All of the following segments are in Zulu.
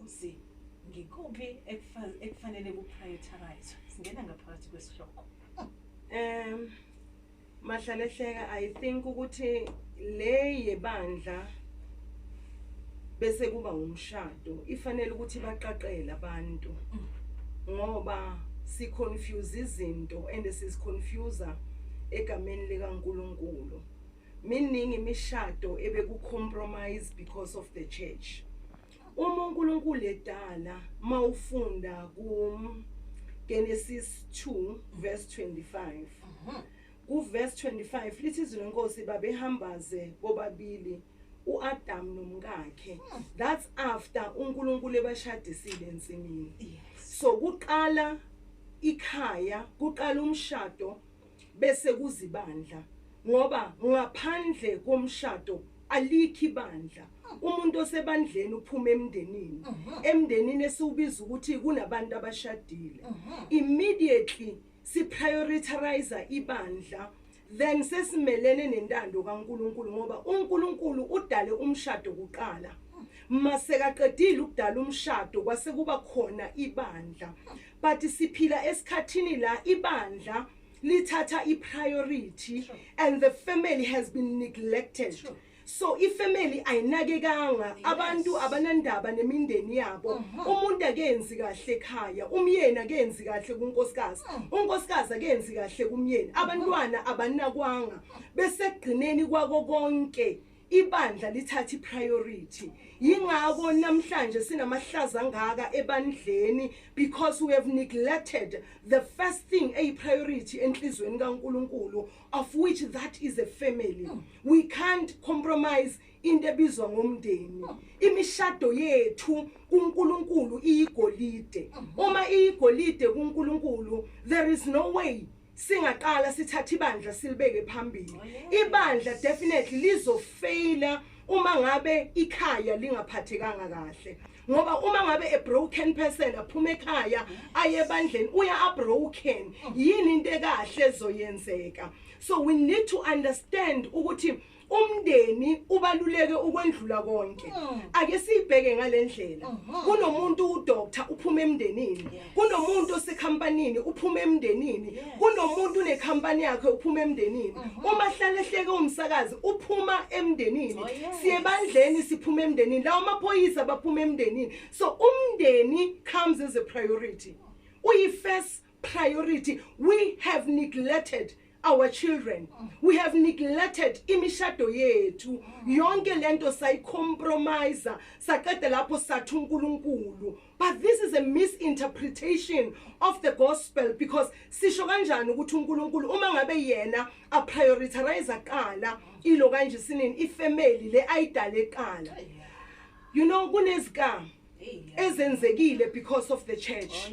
Nkosi ngikuphi ekufanele kuprioritize singena ngaphakathi kwesihloko Mahlalehleka I think ukuthi le yebandla bese kuba umshado ifanele ukuthi baqaqele abantu ngoba si confuse izinto and sisiconfuse egameni likaNkulunkulu meaning imishado ebeku compromise because of the church uNkulunkulu edala mawufunda ku Genesis 2 verse 25 ku verse 25 lithi izwi lenkosi babehambaze bobabili uAdam nomkakhe that's after uNkulunkulu ebashadisile ensimini so kuqala ikhaya kuqala umshado bese kuzibandla ngoba ngaphandle komshado alikho ibandla umuntu osebandleni uphuma emndenini esiubiza ukuthi kunabantu abashadile immediately si prioritize ibandla then sesimelene nentando kaNkulunkulu ngoba uNkulunkulu udale umshado kuqala masekaqedile ukudala umshado kwase kuba khona ibandla but siphila esikhathini la ibandla lithatha ipriority and the family has been neglected so ifamily ayinakekanga abantu abanandaba nemindeni yabo umuntu akenzi kahle ekhaya umyeni akenzi kahle kunkosikazi unkosikazi akenzi kahle kumyeni abantwana abanakwanga bese egqineni kwako konke ibandla lithatha ipriority yingako namhlanje sinamahlaza ngaka ebandleni because we have neglected the first thing a priority enhlizweni kaNkulunkulu of which that is a family we can't compromise into ebizwa ngomndeni imishado yethu kuNkulunkulu iyigolide uma iyigolide kuNkulunkulu there is no way singaqala sithatha ibandla silibeke phambili ibandla definitely lizofaila uma ngabe ikhaya lingaphathekanga kahle ngoba uma ngabe a broken person aphuma ekhaya aye ebandleni uya a broken yini into ekahle ezoyenzeka so we need to understand ukuthi umndeni ubaluleke ukwendlula konke ake sibheke ngalendlela kunomuntu udoctor uphuma emndenini kunomuntu osekhampanini uphuma emndenini kunomuntu nekhampani yakhe uphuma emndenini uma hlalehleke umsakazi uphuma emndenini siyebandleni siphuma emndenini lawo maphoyisa baphuma emndenini so umndeni comes as a priority uyi first priority we have neglected our children we have neglected imishado yethu yonke lento sayicompromise saqeda lapho sathi uNkulunkulu but this is a misinterpretation of the gospel because sisho kanjani ukuthi uNkulunkulu uma ngabe yena a prioritize qala ilo kanje sinini ifamily le ayidale qala you know kunezika ezenzekile because of the church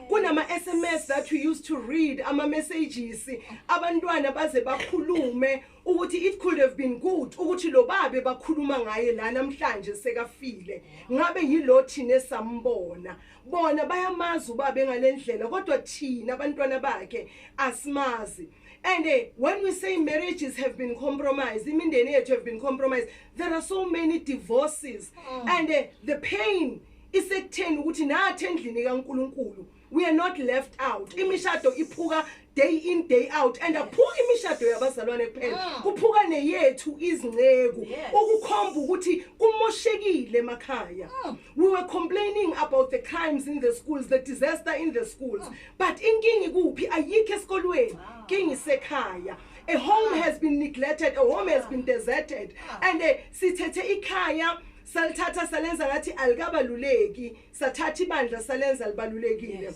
kunama SMS that we used to read ama messages abantwana baze bakhulume ukuthi it could have been good ukuthi lo babe bakhuluma ngaye la namhlanje sekafile ngabe yilo thine sambona bona bayamazi ubabe ngalendlela kodwa thina abantwana bakhe asimazi and when we say marriages have been compromised imindeni yethu have been compromised there are so many divorces and the pain is ekutheni ukuthi nathi endlini kaNkulunkulu we are not left out imishado iphuka day in day out and aphuka imishado yabazalwane kuphela kuphuka neyethu izinceku ukukhomba ukuthi kumoshekile emakhaya we were complaining about the crimes in the schools the disaster in the schools but inkingi kuphi ayikho esikolweni inkingi sekhaya a home has been neglected a home has been deserted and sithethe ikhaya salithatha salenza ngathi alikabaluleki sathatha ibandla salenza libalulekile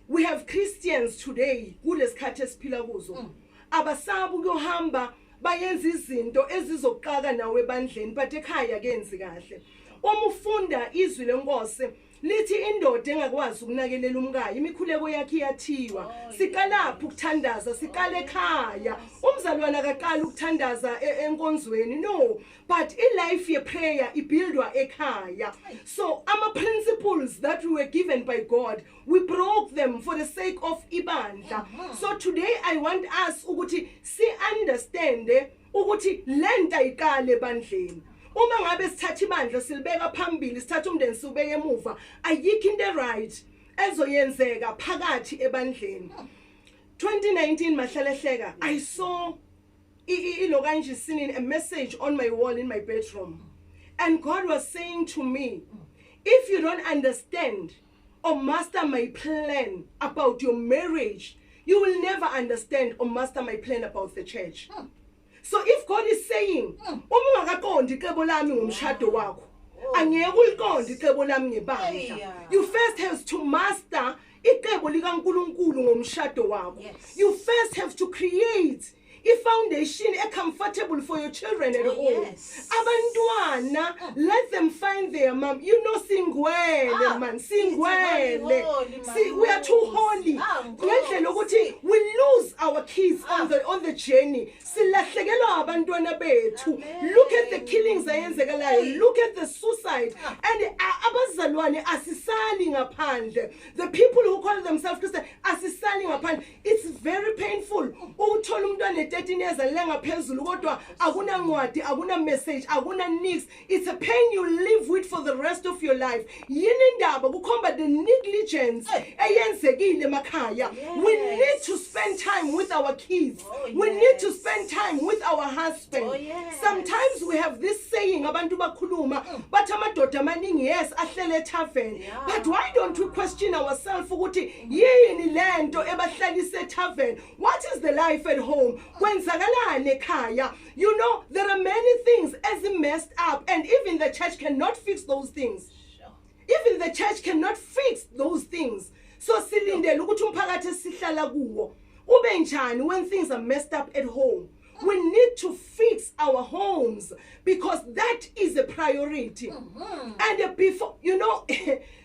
we have Christians today kulesikhathi esiphila kuzo abasabu ukuhamba bayenza izinto ezizoqaka nawe ebandleni but ekhaya kenzi kahle uma ufunda izwi lenkosi lithi indoda engakwazi ukunakelela umkayo imikhuleko yakhe iyathiwa siqalapha ukuthandaza siqale ekhaya umzalwane akaqala ukuthandaza enkonzweni no but life ye prayer ibuildwa ekhaya so ama principles that we were given by God we broke them for the sake of ibandla so today I want us ukuthi si understand ukuthi lento ayiqale ebandleni Uma ngabe sithatha ibandla silibeka phambili sithatha umndeni siubeke emuva ayikho into right ezoyenzeka phakathi ebandleni. 2019 mahlalehleka I saw ilokanje singing a message on my wall in my bedroom, and God was saying to me, if you don't understand or master my plan about your marriage, you will never understand or master my plan about the church. So if God is saying uma ungaqondi icebo lami ngomshado wakho angeke uliqonde icebo lami ngebandla, you first have to master icebo likaNkulunkulu ngomshado wakho. You first have to create a foundation comfortable for your children at home. Abantwana, let them find their mom. You know, singwele man, singwele. See, we are too holy. We lose our kids on the journey. Silahlekelwa abantwana bethu. Look at the killings ayenzekalayo. Look at the suicide. And abazalwane asisali ngaphandle. The people who call themselves Christian asisali ngaphandle. It's very painful. Uthola umntwana 13 years alenga phezulu kodwa akuna ncwadi, akuna message, akuna nix. It's a pain you live with for the rest of your life. Yini ndaba kukhomba the negligence eyenzekile emakhaya. We need to spend time with our kids. We need to spend time with our husband. Sometimes we have this saying abantu bakhuluma bathi amadoda amaningi yes ahlele tavern. But why don't we question ourselves ukuthi yini lento ebahlalise tavern? What is the life at home? Kwenzakalani ekhaya? You know, there are many things as messed up, and even the church cannot fix those things. Even the church cannot fix those things. So silindele ukuthi umphakathi esihlala kuwo ube njani when things are messed up at home. We need to fix our homes because that is a priority. And before, you know,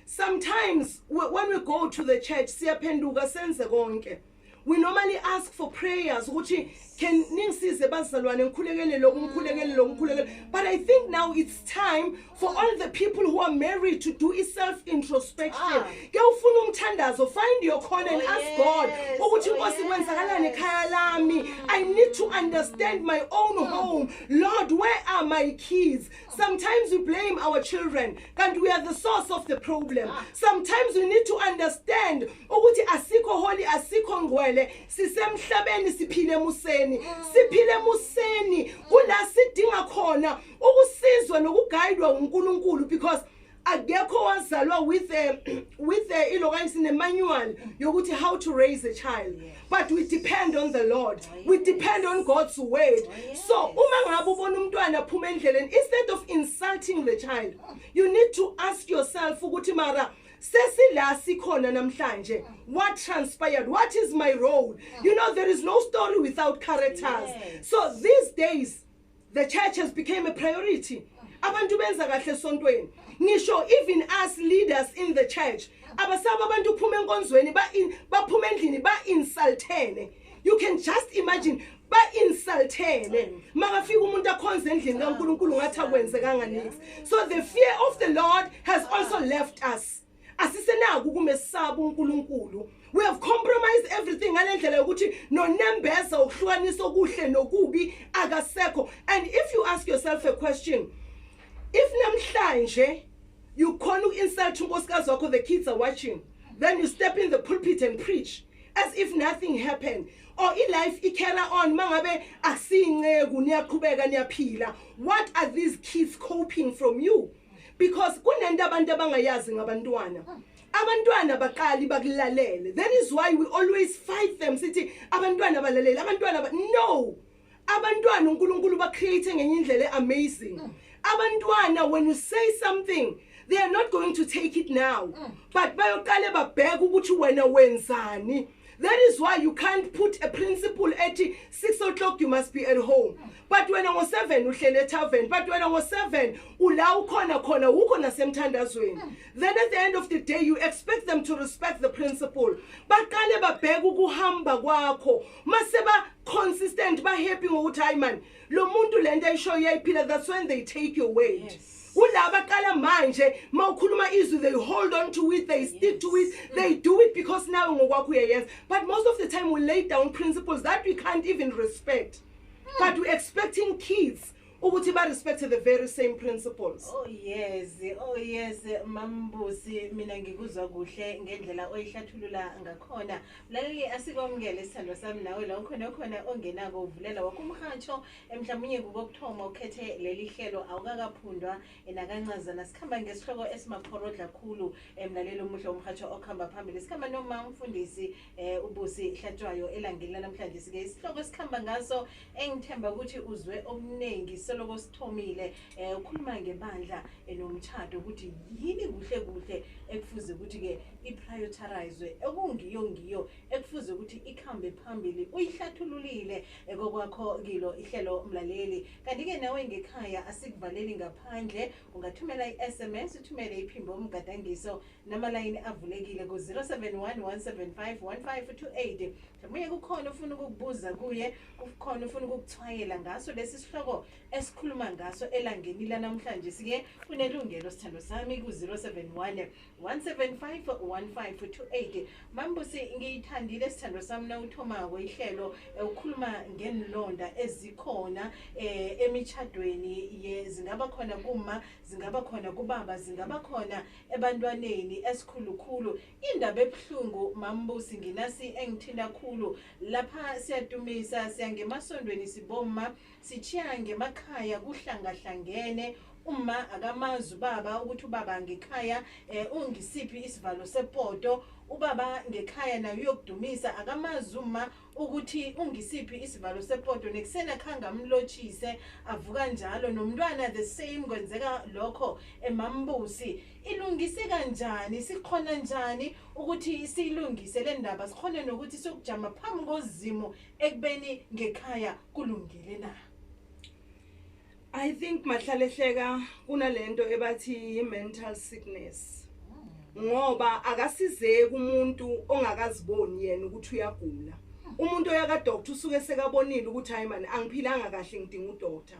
sometimes when we go to the church, siyaphenduka senze konke. We normally ask for prayers, ukuthi can ningisize bazalwane ngikhulekele lokhu ngikhulekele lokhu ngikhulekele. But I think now it's time for all the people who are married to do a self-introspection. Ke ufuna umthandazo, find your corner and ask God ukuthi Nkosi kwenzakalani ekhaya lami. I need to understand my own home. Lord, where are my kids? Sometimes we blame our children and we are the source of the problem. Sometimes we need to understand ukuthi asikho holy, asikho ngcwele, sisemhlabeni siphile museni. Siphile museni kula sidinga khona ukusizwa nokuguidwa uNkulunkulu, because akekho wazalwa with ilokanye in a manual yokuthi how to raise a child. But we depend on the Lord. We depend on God's word. So uma ngabe ubona umntwana phuma endleleni, instead of insulting the child, you need to ask yourself ukuthi mara sesila sikhona namhlanje, what transpired? What is my role? You know, there is no story without characters. So these days the church has become a priority. Abantu benza kahle esontweni. Ngisho even us leaders in the church, abasaba abantu phuma enkonzweni baphuma endlini ba-insultene. You can just imagine ba-insultene. Makafika umuntu akhonza endlini kaNkulunkulu ngathi akwenzekanga nix. So the fear of the Lord has also left us. Asisenaku ukumesaba uNkulunkulu. We have compromised everything ngalendlela yokuthi nonembeza ukuhlukanisa okuhle nokubi akasekho. And if you ask yourself a question, if namhlanje you khona insult unkosikazi wakho, the kids are watching, then you step in the pulpit and preach as if nothing happened, or life carry on, mangabe asinceku niyaqhubeka niyaphila, what are these kids coping from you? Because kunento abantu abangayazi ngabantwana. Abantwana baqali bakulalele. That is why we always fight them. Sithi abantwana balalele, abantwana no. Abantwana uNkulunkulu ba create ngenye indlela amazing. Abantwana, when you say something, they are not going to take it now. But bayoqale babheka ukuthi wena wenzani. That is why you can't put a principle at 6 o'clock you must be at home. But when I was 7, uhlele tavern. But when I was 7, ula ukhona ukho nasemthandazweni. Then at the end of the day, you expect them to respect the principle. Baqale babheka ukuhamba kwakho. Maseba consistent, ba happy ngokuthi hayi man, lo muntu lento ayisho yayiphila, that's when they take your weight. Ulaba kala manje mawukhuluma izwi, they hold on to it, they stick to it, they do it because now ngokwakho uyayenza. But most of the time we lay down principles that we can't even respect. But we're expecting kids ukuthi ba respect the very same principles. Oh yes, Mambusi, mina ngikuzwa kuhle ngendlela oyihlathulula ngakhona. Laleli asikwamukele isithando sami nawe la khona ongenako uvulela wakho umhatsho mhlawumnye kukokuthoma ukhethe leli hlelo awukakaphundwa enakancazana sikhamba ngesihloko esimaphorodla kakhulu emlaleli omuhle umhatsho okhamba phambili sikhamba noma umfundisi ubusi hlatshwayo elangeni namhlanje sike isihloko esikhamba ngaso engithemba ukuthi uzwe okuningi seloko sithomile ukhuluma ngebandla enomtshado ukuthi yini kuhle ekufuze ukuthi ke iprioritize okungiyo ekufuze ukuthi ikhambe phambili uyihlathululile kokwakho kilo ihlelo mlaleli kanti ke nawe ngekhaya asikuvaleli ngaphandle ungathumela iSMS uthumele iphimbo umgadangiso namalayini avulekile ku 0711751528 manje kukhona ufuna ukukubuza kuye kukhona ufuna ukukuthwayela ngaso lesi sihloko esikhuluma ngaso elangeni namhlanje sike kunelungelo sithando sami ku 0711751528 Mambusi ngiyithandile sithando sami na uthomako ihlelo ukhuluma ngenilonda ezikhona emishadweni zingaba khona kuma zingaba khona kubaba zingaba khona ebantwaneni esikhulukhulu indaba ebhlungu Mambusi nginasi engithinda khulu lapha siyatumisa siyangemasondweni siboma sichiya ngemakhaya kuhlangahlangene uma akamazi ubaba ukuthi ubaba ngekhaya ungisiphi isivalo sepoto ubaba ngekhaya nayo uyokudumisa akamazi uma ukuthi ungisiphi isivalo sepoto nekusena khanga mlotshise avuka njalo nomntwana the same kwenzeka lokho Mambusi ilungise kanjani sikhona njani ukuthi silungise le ndaba sikhona nokuthi sokujama phambi kozimo ekubeni ngekhaya kulungile na. I think mahlalehleka kunalento ebathi mental sickness. Ngoba akasizeke umuntu ongakaziboni yena ukuthi uyagula. Umuntu oyaka doctor usuke sekabonile ukuthi hayi man angiphilanga kahle ngidinga udoctor.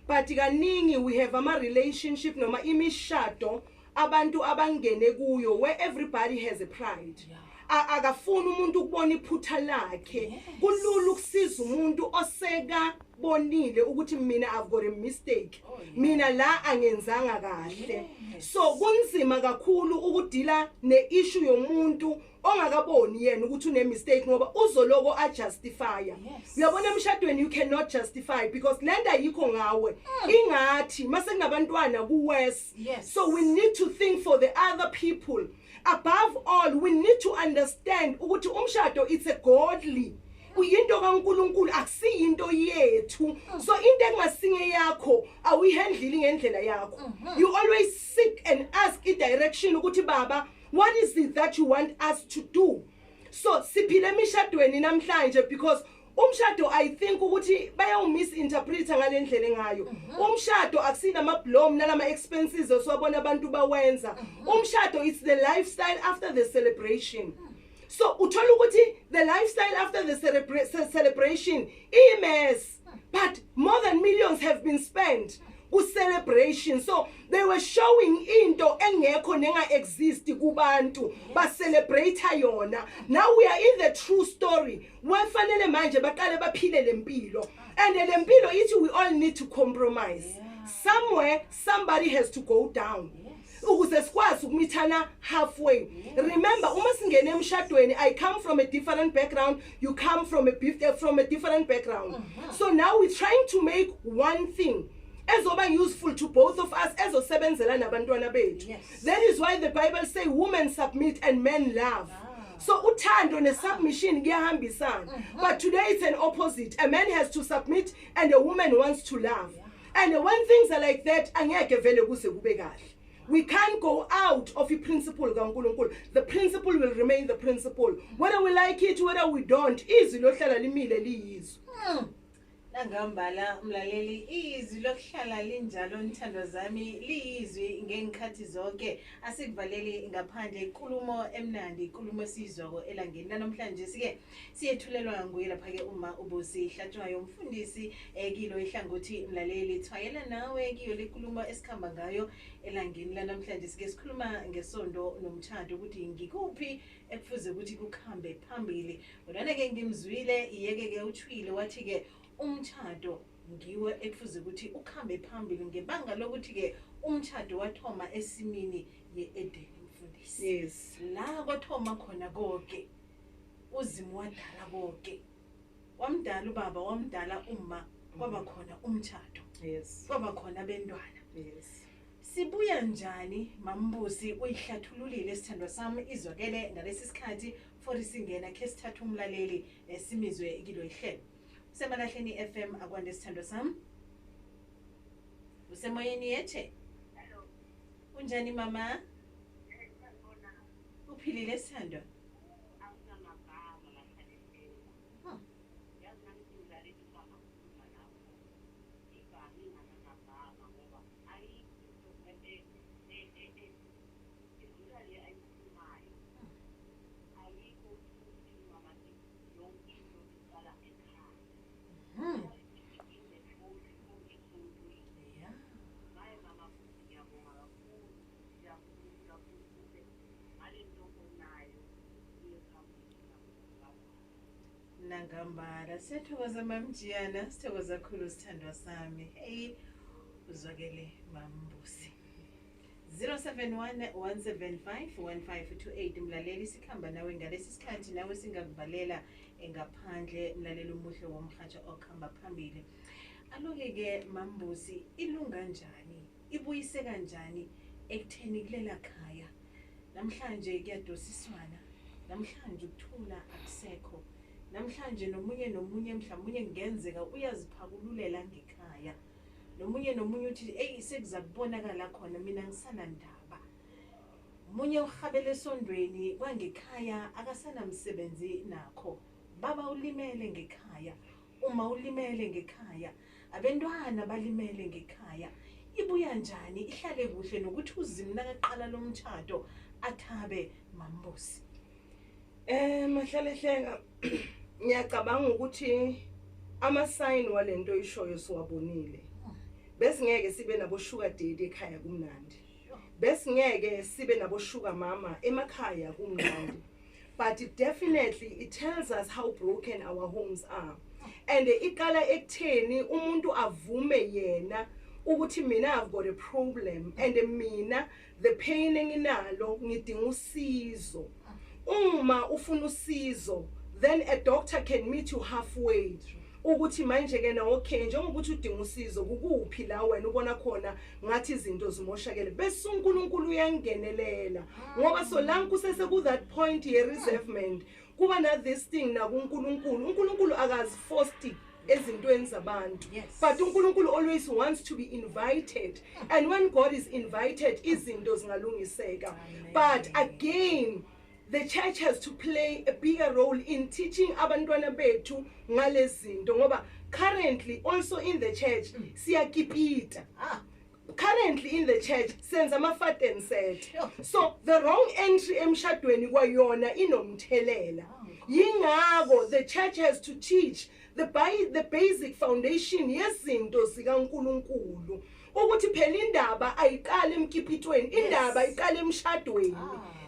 But kaningi we have ama relationship noma imishado abantu abangene kuyo where everybody has a pride. Akafuna umuntu ukubona iphutha lakhe kulula ukusiza umuntu oseka bonile ukuthi mina I've got a mistake mina la angenzanga kahle so kunzima kakhulu ukudila neissue yomuntu ongakaboni yena ukuthi une mistake ngoba uzoloko ajustifya uyabona emshadweni you cannot justify because lenda yikho ngawe ingathi mase kunabantwana kuwes so we need to think for the other people. Above all, we need to understand ukuthi umshado it's a godly. Uyinto kaNkulunkulu akusiyinto yethu. So into engasinge yakho awuyihandle ngendlela yakho. You always seek and ask in direction ukuthi baba, what is it that you want us to do? So siphile emishadweni namhlanje because umshado I think ukuthi misinterpreta ngalendlela ngayo umshado akusina amablom nalama expenses oswabona abantu bawenza umshado it's the lifestyle after the celebration so uthola ukuthi the lifestyle after the celebration is but more than millions have been spent celebration so they were showing into engekho nenga exist kubantu ba celebrate yona now we are in the true story wafanele manje baqale baphile lempilo and lempilo ithi we all need to compromise somewhere somebody has to go down ukuze sikwazi ukumithana halfway remember uma singene emshadweni I come from a different background you come from a different background so now we're trying to make one thing ezoba useful to both of us ezosebenzela nabantwana bethu that is why the Bible say women submit and men love so uthando nesubmission kuyahambisana but today it's an opposite a man has to submit and a woman wants to love and when things are like that angeke vele kuze kube kahle we can't go out of the principle kaNkulunkulu the principle will remain the principle whether we like it whether we don't izwi lohlala limile liyizwi Nangambala mlaleli izwi lokuhlala linjalo ntando zami liyizwi ngengikhathi zonke asikuvaleli ngaphandle inkulumo emnandi inkulumo esizwako elangeni namhlanje sike siyethulelwa nguye lapha ke uma ubusi hlatshwayo umfundisi kilo ihlangothi mlaleli thwayela nawe kiyo lenkulumo esikhamba ngayo elangeni namhlanje sike sikhuluma ngesondo nomtshado ukuthi ngikuphi ekufuze ukuthi kukhambe phambili kodwa ke ngimzwile iyeke ke uthwile wathi ke umshado ngiwe ekufuze ukuthi ukhambe phambili ngebanga lokuthi ke umshado wathoma esimini yeEden mfundisi. Yes. La kwathoma khona konke uzimo wadala konke. Wamdala ubaba, wamdala uma, kwaba khona umshado. Yes. Kwaba khona abantwana. Yes. Sibuya njani mambusi uyihlathululile sithandwa sami izwakele ngalesi sikhathi for singena ke sithatha umlaleli simizwe kilo ihlelo. Usemalahleni FM akwande sithandwa sami. Usemoyeni yethe? Hello. Unjani mama? Uphilile sithandwa? Nangambara siyathokoza mamjiyana, sithokoza kakhulu sithandwa sami. Hey, uzwakele mambusi. 0711751528 mlaleli sikhamba nawe ngalesi sikhathi nawe singakuvalela engaphandle mlaleli umuhle womhatsha okhamba phambili. Aloke ke mambusi ilunga njani? Ibuyise kanjani ekutheni kulela khaya? Namhlanje kuyadosiswana. Namhlanje ukuthula akusekho. Namhlanje nomunye mhlawumnye ngenzeka uyaziphakululela ngekhaya. Nomunye uthi hey sekuzakubonakala khona mina ngisana ndaba. Umunye uhabele esondweni kwangekhaya akasana msebenzi nakho. Baba ulimele ngekhaya. Uma ulimele ngekhaya, abantwana balimele ngekhaya. Ibuya njani ihlale kuhle nokuthi uzimo nakaqala lomtshado athabe mambusi? Mahlalehleka ngiyacabanga ukuthi ama-sign walento ishoyo siwabonile. Besingeke sibe nabo sugar daddy ekhaya kumnandi. Besingeke sibe nabo sugar mama emakhaya kumnandi. But definitely it tells us how broken our homes are. And iqala ekutheni umuntu avume yena ukuthi mina I've got a problem and mina the pain enginalo ngidinga usizo. Uma ufuna usizo, then a doctor can meet you halfway. Ukuthi manje ke na okay njengokuthi udinga usizo kukuphi la wena ubona khona ngathi izinto zimoshakele bese uNkulunkulu uyangenelela ngoba so la kusese ku that point ye reservement kuba na this thing na uNkulunkulu akaziforce ezintweni zabantu. But uNkulunkulu always wants to be invited, and when God is invited izinto zingalungiseka. But again the church has to play a bigger role in teaching abantwana bethu ngalezinto ngoba currently also in the church siyakipita. Currently in the church senza ama-fat and set. So the wrong entry emshadweni kwayona inomthelela. Yingakho the church has to teach the basic foundation yezinto zikaNkulunkulu. Ukuthi phela indaba ayiqali emkipitweni, indaba ayiqali emshadweni.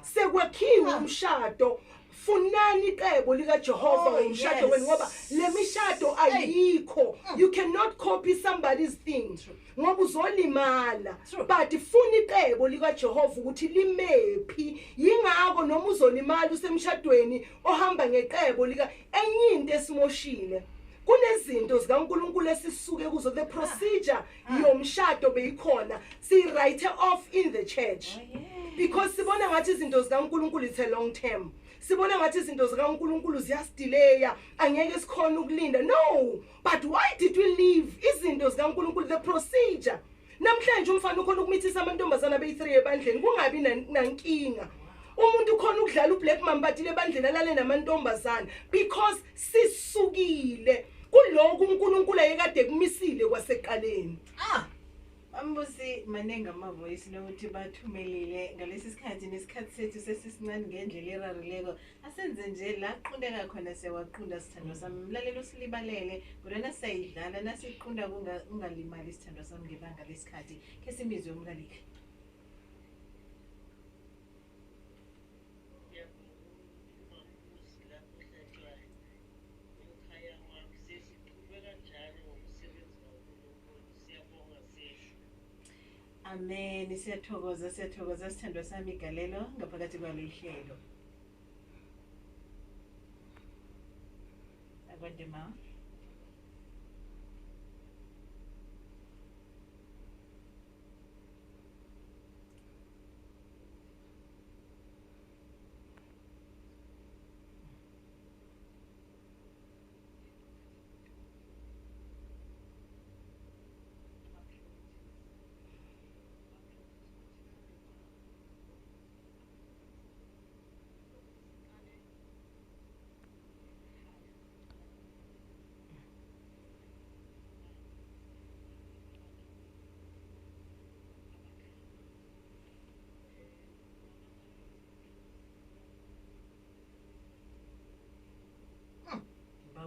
Sekwakhiwe umshado, funani icebo lika Jehova umshado wenu ngoba le mishado ayikho. You cannot copy somebody's thing ngoba uzolimala. But funa icebo lika Jehova ukuthi limephi. Yingakho noma uzolimala usemshadweni ohamba ngeqebo lika enye into esimoshile. Kunezinto zikaNkulunkulu esisuke kuzo the procedure yomshado beyikhona si write off in the church. Because sibona ngathi izinto zikaNkulunkulu it's a long term. Sibona ngathi izinto zikaNkulunkulu ziyasidelaya angeke sikhona ukulinda. No, but why did we leave izinto zikaNkulunkulu the procedure? Namhlanje umfana ukhona ukumithisa amantombazana beyi3 ebandleni kungabi nankinga. Umuntu ukhona ukudlala ublack mamba bathi lebandlela lale namantombazana because sisukile kuloko uNkulunkulu ayekade kumisile kwaseqaleni. Mambusi manenga amavoice nokuthi bathumelile ngalesi sikhathi nesikhathi sethu sesisincane ngendlela erarileko asenze nje la qhundeka khona siyawaqhunda sithandwa sami mlalelo silibalele kodwa sayidlala nasiqhunda ungalimali sithandwa sami ngebanga lesikhathi ke simizwe umlaleli. Amen. Siyathokoza sithandwa sami igalelo ngaphakathi kwalolu hlelo. Akwande ma.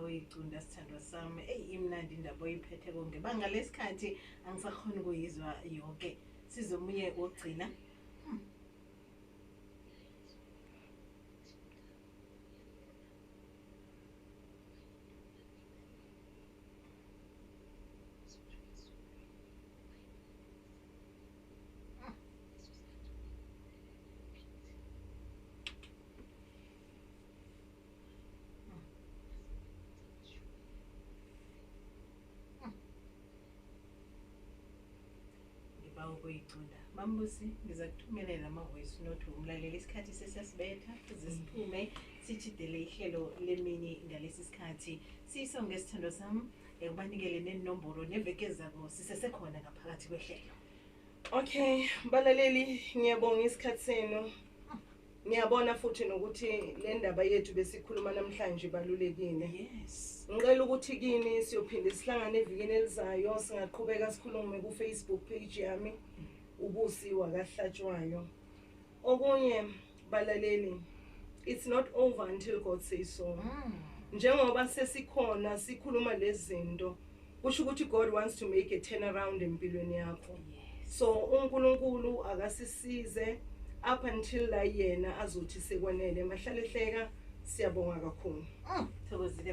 Uyicunda sithandwa sami imnandi indaba oyiphethe konke banga lesikhathi angisakhona ukuyizwa yonke sizomunye ogcina ukuyicunda. Mambusi ngizakuthumelela ama-voice note umlaleli isikhathi sesiyasibetha siziphume sichidele ihlelo lemini ngalesi sikhathi sisonke sithando sami ukubanikele nenombolo neveke zabo sisesekhona ngaphakathi kwehlelo. Okay, balaleli ngiyabonga isikhathi senu. Ngiyabona futhi nokuthi le ndaba yethu besikhuluma namhlanje ibalulekile. Yes. Ngicela ukuthi kini siyophinde sihlangane evikini elizayo singaqhubeka sikhulume ku Facebook page yami ubusi wakahlatshwayo. Okunye balaleli, it's not over until God says so. Njengoba sesikhona sikhuluma lezi zinto kusho ukuthi God wants to make a turnaround empilweni yakho. So uNkulunkulu akasisize up until la yena azothi sekwenele mahlalehleka siyabonga kakhulu. Thokozile.